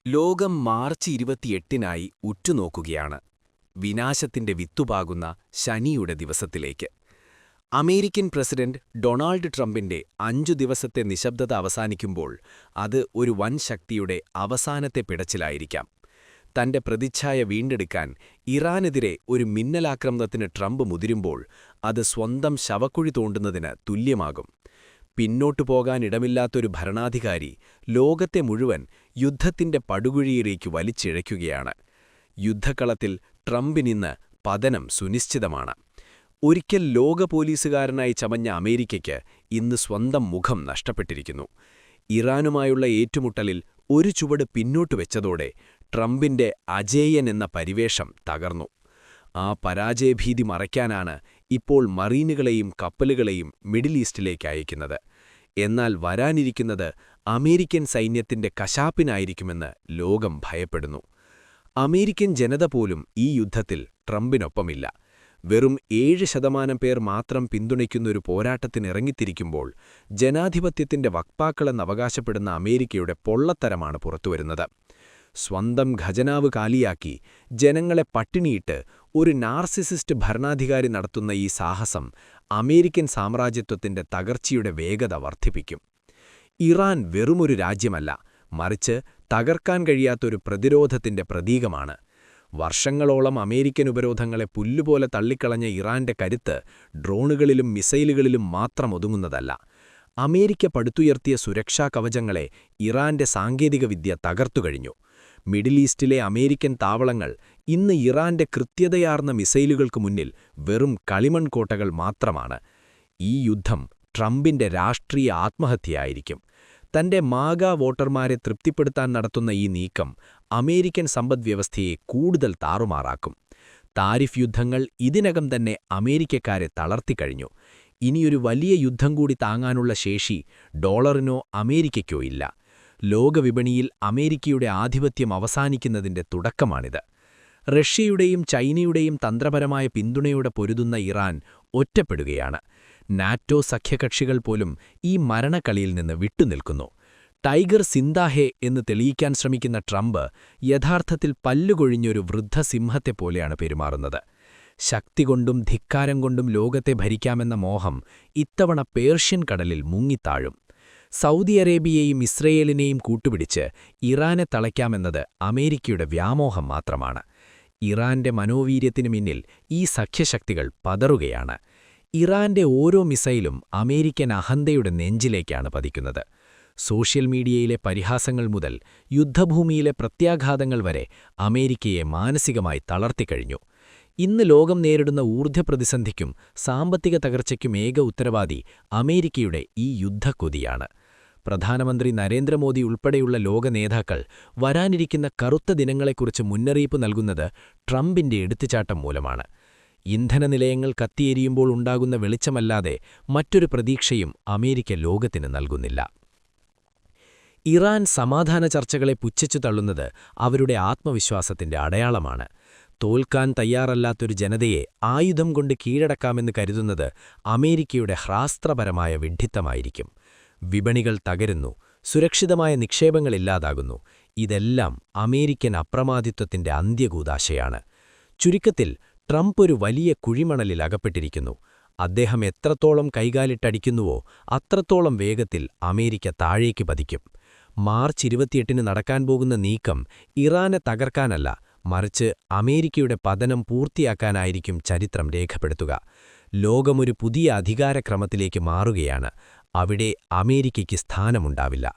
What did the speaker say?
ലോകം മാർച്ച് 28-നായി ഉറ്റുനോക്കുകയാണ്. വിനാശത്തിന്റെ വിത്തുപാകുന്ന ശനിയുടെ ദിവസത്തിലേക്ക്. അമേരിക്കൻ പ്രസിഡന്റ് ഡൊണാൾഡ് ട്രംപിന്റെ 5 ദിവസത്തെ നിശബ്ദത അവസാനിക്കുമ്പോൾ അത് ഒരു വൻ ശക്തിയുടെ അവസാനത്തെ പിടച്ചിലായിരിക്കാം. തന്റെ പ്രതിച്ഛായ വീണ്ടെടുക്കാൻ ഇറാനെതിരെ ഒരു മിന്നലാക്രമണത്തിന് ട്രംപ് മുതിരുമ്പോൾ അത് സ്വന്തം ശവക്കുഴി തോണ്ടുന്നതിന് തുല്യമാകും. പിന്നോട്ടു പോകാനിടമില്ലാത്തൊരു ഭരണാധികാരി ലോകത്തെ മുഴുവൻ യുദ്ധത്തിന്റെ പടുകുഴിയിലേക്ക് വലിച്ചിഴയ്ക്കുകയാണ്. യുദ്ധക്കളത്തിൽ ട്രംപിനിന്ന് പതനം സുനിശ്ചിതമാണ്. ഒരിക്കൽ ലോക പോലീസുകാരനായി ചമഞ്ഞ അമേരിക്കയ്ക്ക് ഇന്ന് സ്വന്തം മുഖം നഷ്ടപ്പെട്ടിരിക്കുന്നു. ഇറാനുമായുള്ള ഏറ്റുമുട്ടലിൽ ഒരു ചുവട് പിന്നോട്ടു വെച്ചതോടെ ട്രംപിന്റെ അജേയൻ എന്ന പരിവേഷം തകർന്നു. ആ പരാജയഭീതി മറയ്ക്കാനാണ് ഇപ്പോൾ മറീനുകളെയും കപ്പലുകളെയും മിഡിൽ ഈസ്റ്റിലേക്ക് അയക്കുന്നത്. എന്നാൽ വരാനിരിക്കുന്നത് അമേരിക്കൻ സൈന്യത്തിന്റെ കശാപ്പിനായിരിക്കുമെന്ന് ലോകം ഭയപ്പെടുന്നു. അമേരിക്കൻ ജനത പോലും ഈ യുദ്ധത്തിൽ ട്രംപിനൊപ്പമില്ല. വെറും 7% പേർ മാത്രം പിന്തുണയ്ക്കുന്നൊരു പോരാട്ടത്തിനിറങ്ങിത്തിരിക്കുമ്പോൾ ജനാധിപത്യത്തിന്റെ വക്താക്കളെന്നവകാശപ്പെടുന്ന അമേരിക്കയുടെ പൊള്ളത്തരമാണ് പുറത്തുവരുന്നത്. സ്വന്തം ഖജനാവ് കാലിയാക്കി ജനങ്ങളെ പട്ടിണിയിട്ട് ഒരു നാർസിസിസ്റ്റ് ഭരണാധികാരി നടത്തുന്ന ഈ സാഹസം അമേരിക്കൻ സാമ്രാജ്യത്വത്തിന്റെ തകർച്ചയുടെ വേഗത വർദ്ധിപ്പിക്കും. ഇറാൻ വെറുമൊരു രാജ്യമല്ല, മറിച്ച് തകർക്കാൻ കഴിയാത്തൊരു പ്രതിരോധത്തിന്റെ പ്രതീകമാണ്. വർഷങ്ങളോളം അമേരിക്കൻ ഉപരോധങ്ങളെ പുല്ലുപോലെ തള്ളിക്കളഞ്ഞ ഇറാന്റെ കരുത്ത് ഡ്രോണുകളിലും മിസൈലുകളിലും മാത്രം ഒതുങ്ങുന്നതല്ല. അമേരിക്ക പടുത്തുയർത്തിയ സുരക്ഷാ കവചങ്ങളെ ഇറാന്റെ സാങ്കേതികവിദ്യ തകർത്തുകഴിഞ്ഞു. മിഡിൽ ഈസ്റ്റിലെ അമേരിക്കൻ താവളങ്ങൾ ഇന്ന് ഇറാന്റെ കൃത്യതയാർന്ന മിസൈലുകൾക്ക് മുന്നിൽ വെറും കളിമൺകോട്ടകൾ മാത്രമാണ്. ഈ യുദ്ധം ട്രംപിന്റെ രാഷ്ട്രീയ ആത്മഹത്യയായിരിക്കും. തന്റെ മാഗാ വോട്ടർമാരെ തൃപ്തിപ്പെടുത്താൻ നടത്തുന്ന ഈ നീക്കം അമേരിക്കൻ സമ്പദ്വ്യവസ്ഥയെ കൂടുതൽ താറുമാറാക്കും. താരിഫ് യുദ്ധങ്ങൾ ഇതിനകം തന്നെ അമേരിക്കക്കാരെ തളർത്തിക്കഴിഞ്ഞു. ഇനിയൊരു വലിയ യുദ്ധം കൂടി താങ്ങാനുള്ള ശേഷി ഡോളറിനോ അമേരിക്കയ്ക്കോ ഇല്ല. ലോകവിപണിയിൽ അമേരിക്കയുടെ ആധിപത്യം അവസാനിക്കുന്നതിന്റെ തുടക്കമാണിത്. റഷ്യയുടെയും ചൈനയുടെയും തന്ത്രപരമായ പിന്തുണയോടെ പൊരുതുന്ന ഇറാൻ ഒറ്റപ്പെടുകയാണ്. നാറ്റോ സഖ്യകക്ഷികൾ പോലും ഈ മരണക്കളിയിൽ നിന്ന് വിട്ടുനിൽക്കുന്നു. ടൈഗർ സിന്ദാഹെ എന്ന് തെളിയിക്കാൻ ശ്രമിക്കുന്ന ട്രംപ് യഥാർത്ഥത്തിൽ പല്ലുകൊഴിഞ്ഞൊരു വൃദ്ധസിംഹത്തെപ്പോലെയാണ് പെരുമാറുന്നത്. ശക്തികൊണ്ടും ധിക്കാരം കൊണ്ടും ലോകത്തെ ഭരിക്കാമെന്ന മോഹം ഇത്തവണ പേർഷ്യൻ കടലിൽ മുങ്ങിത്താഴും. സൗദി അറേബ്യയെയും ഇസ്രയേലിനെയും കൂട്ടുപിടിച്ച് ഇറാനെ തളയ്ക്കാമെന്നത് അമേരിക്കയുടെ വ്യാമോഹം മാത്രമാണ്. ഇറാന്റെ മനോവീര്യത്തിനു മുന്നിൽ ഈ സഖ്യശക്തികൾ പതറുകയാണ്. ഇറാന്റെ ഓരോ മിസൈലും അമേരിക്കൻ അഹന്തയുടെ നെഞ്ചിലേക്കാണ് പതിക്കുന്നത്. സോഷ്യൽ മീഡിയയിലെ പരിഹാസങ്ങൾ മുതൽ യുദ്ധഭൂമിയിലെ പ്രത്യാഘാതങ്ങൾ വരെ അമേരിക്കയെ മാനസികമായി തളർത്തിക്കഴിഞ്ഞു. ഇന്ന് ലോകം നേരിടുന്ന ഊർജ്ജപ്രതിസന്ധിക്കും സാമ്പത്തിക തകർച്ചയ്ക്കും ഏക ഉത്തരവാദി അമേരിക്കയുടെ ഈ യുദ്ധക്കൊതിയാണ്. പ്രധാനമന്ത്രി നരേന്ദ്രമോദി ഉൾപ്പെടെയുള്ള ലോക നേതാക്കൾ വരാനിരിക്കുന്ന കറുത്ത ദിനങ്ങളെക്കുറിച്ച് മുന്നറിയിപ്പ് നൽകുന്നത് ട്രംപിന്റെ എടുത്തുചാട്ടം മൂലമാണ്. ഇന്ധനനിലയങ്ങൾ കത്തിയെരിയുമ്പോൾ ഉണ്ടാകുന്ന വെളിച്ചമല്ലാതെ മറ്റൊരു പ്രതീക്ഷയും അമേരിക്ക ലോകത്തിന് നൽകുന്നില്ല. ഇറാൻ സമാധാന ചർച്ചകളെ പുച്ഛിച്ചു തള്ളുന്നത് അവരുടെ ആത്മവിശ്വാസത്തിന്റെ അടയാളമാണ്. തോൽക്കാൻ തയ്യാറല്ലാത്തൊരു ജനതയെ ആയുധം കൊണ്ട് കീഴടക്കാമെന്ന് കരുതുന്നത് അമേരിക്കയുടെ ഹ്രാസ്ത്രപരമായ വിഡ്ഢിത്തമായിരിക്കും. വിപണികൾ തകരുന്നു, സുരക്ഷിതമായ നിക്ഷേപങ്ങളില്ലാതാകുന്നു. ഇതെല്ലാം അമേരിക്കൻ അപ്രമാദിത്വത്തിന്റെ അന്ത്യകൂദാശയാണ്. ചുരുക്കത്തിൽ ട്രംപ് ഒരു വലിയ കുഴിമണലിൽ അകപ്പെട്ടിരിക്കുന്നു. അദ്ദേഹം എത്രത്തോളം കൈകാലിട്ടടിക്കുന്നുവോ അത്രത്തോളം വേഗത്തിൽ അമേരിക്ക താഴേക്ക് പതിക്കും. മാർച്ച് 28-ന് നടക്കാൻ പോകുന്ന നീക്കം ഇറാനെ തകർക്കാനല്ല, മറിച്ച് അമേരിക്കയുടെ പതനം പൂർത്തിയാക്കാനായിരിക്കും ചരിത്രം രേഖപ്പെടുത്തുക. ലോകമൊരു പുതിയ അധികാരക്രമത്തിലേക്ക് മാറുകയാണ്. അവിടെ അമേരിക്കയ്ക്ക് സ്ഥാനമുണ്ടാവില്ല.